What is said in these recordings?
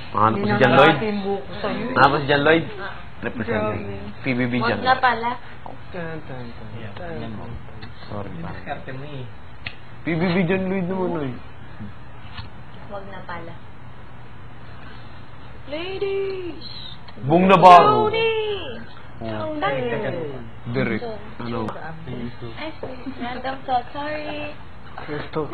Ano po si John Lloyd? Ano po si John Lloyd? Representing PBB John. Wag na pala. Sorry pa. PBB John Lloyd naman oy. Wag na pala. Ladies! Bung na baro. Direct. Ano? Ay, random thought. Sorry. Crystal. Oh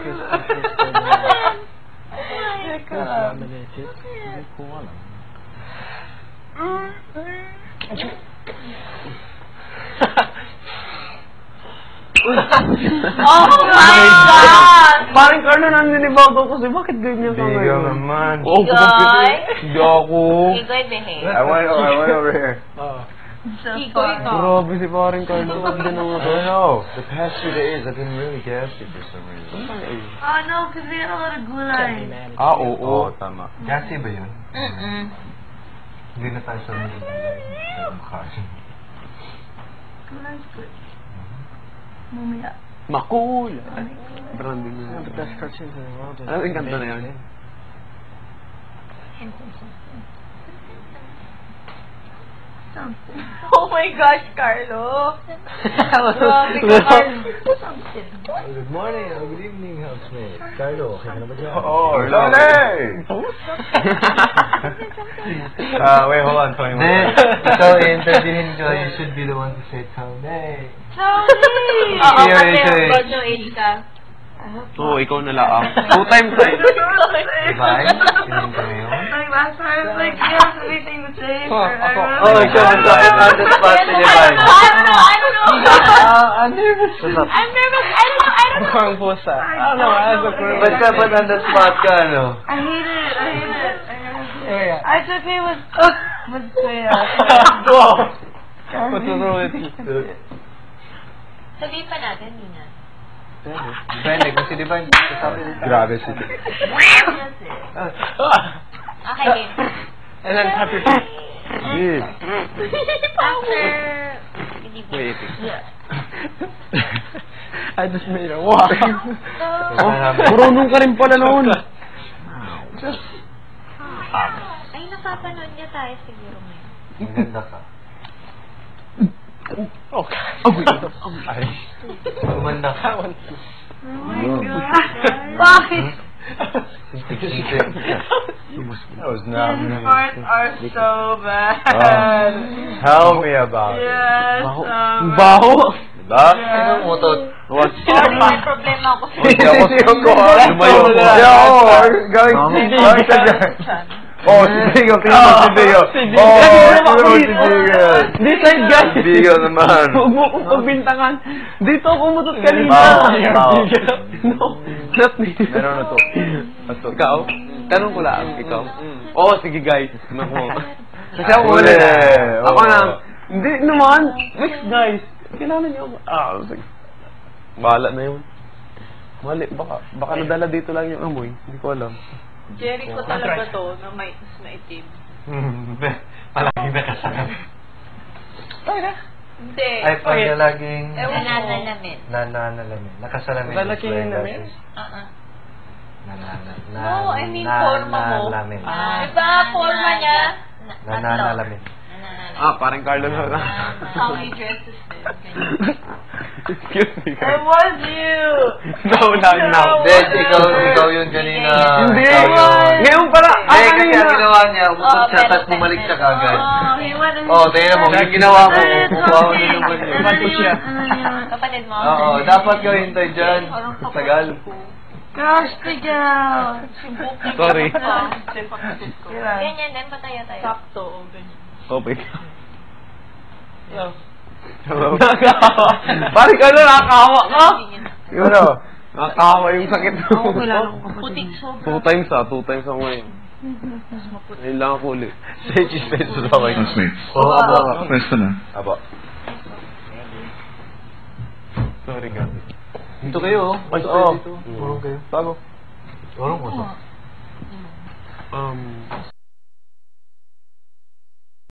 my God! Parang Carlo naninibaw ko kasi bakit ganyan ka Bigo ngayon? naman. Oo, Igoy? Hindi ako. Igoy, behave. I went over here. Igoy ka. Grabe si parang Carlo. Bakit din ako? I don't know. The past 2 days I've been really gassy for some reason. Oh no, because we had a lot of gulay. Ah, oo. Oo, tama. Gassy ba yun? Hindi na tayo sa mga Gulay's good. Mamaya. Makul. Branding na. The best cartoons in the world. Ano yung kanta na yun? Oh my gosh, Carlo. Grabe ka, Carlo. Something. Good morning or good evening, housemate. Carlo, okay ka na ba dyan? Oh, Lole! Wait, hold on, Tony. Ikaw, i-interviewin ko, you should be the one to say Tony. Tony! Oo, kasi Rojo age ka. Oo, ikaw na lang. 2 times eh. Divine? Sinin ka ngayon? Like last time, I was like, you have anything to say? Oh, ikaw na tayo. On the spot si Divine. I don't know. I'm nervous. I'm nervous. I don't know. Mukhang pusa. I don't know. Basta ba't on the spot ka, ano? I hate it. It's okay with Kuya. What's wrong with you? Sabihin pa natin, Nina. Depende, kung si Divine, sasabi nito. Grabe si Divine. Okay, game. And then happy to... Yeah. After... Wait. I just made a walk. Marunong ka rin pala noon. Ay, napapanood niya tayo siguro ngayon. Maganda ka. Okay. Ay. Maganda ka. Oh my God. Bakit? That was not His parts are so bad. Tell me about it. Yes. Baho. Diba? Ano mo to? Sorry, may problema ako. Lumayo ko. Gawin sa dyan. Oh, si Bigo. Tingnan mo si Bigo. This side guys. Si Bigo naman. Huwag mo kong pagbintangan. Dito ako umutot kanina. Bao. No, not me. Meron na to. Ikaw? Tanong ko lang, ikaw. Oo, sige guys. Naku. Kasi ako Huli. Ako na. Hindi naman. Mix guys. Kailangan niyo ako. Sige. Bahala na yun. Mali, baka nadala dito lang yung amoy. Hindi ko alam. Jerry ko talaga to, na may maitim. Palagi nakasarap. Hindi. Ay, pag laging... Nananalamin. Nananalamin. Nakasalamin. Lalaki yung namin? No, I mean forma mo. Nananalamin. Diba, forma niya? Nananalamin. Parang Carlo na lang. How he dresses Excuse me, It guys. was you! No, not now. Then, ikaw yun kanina. Hindi. Ikaw yun. Ngayon pala. Eh, kasi ang ginawa niya, umutot siya, tapos bumalik siya kagad. He wanted... Tingnan mo, yung ginawa mo, kukuha ko na naman yun. Bato siya. Kapatid mo? Oo, dapat gawin tayo dyan. Tagal. Gosh, tigaw! Sorry. Ganyan din, patayo tayo. Sakto, ganyan. Okay. Nakakawa. Parang Carlo, nakakawa ka. Yun o. Nakakawa yung sakit mo. Putik sobra. 2 times 2 times ako ngayon. Ayun lang ako ulit. Say cheese pesos ako yun. Oo, abo. pwesto na. Abo. Sorry, God. Dito kayo, Ay, dito. dito. Purong kayo. Bago. Purong ko.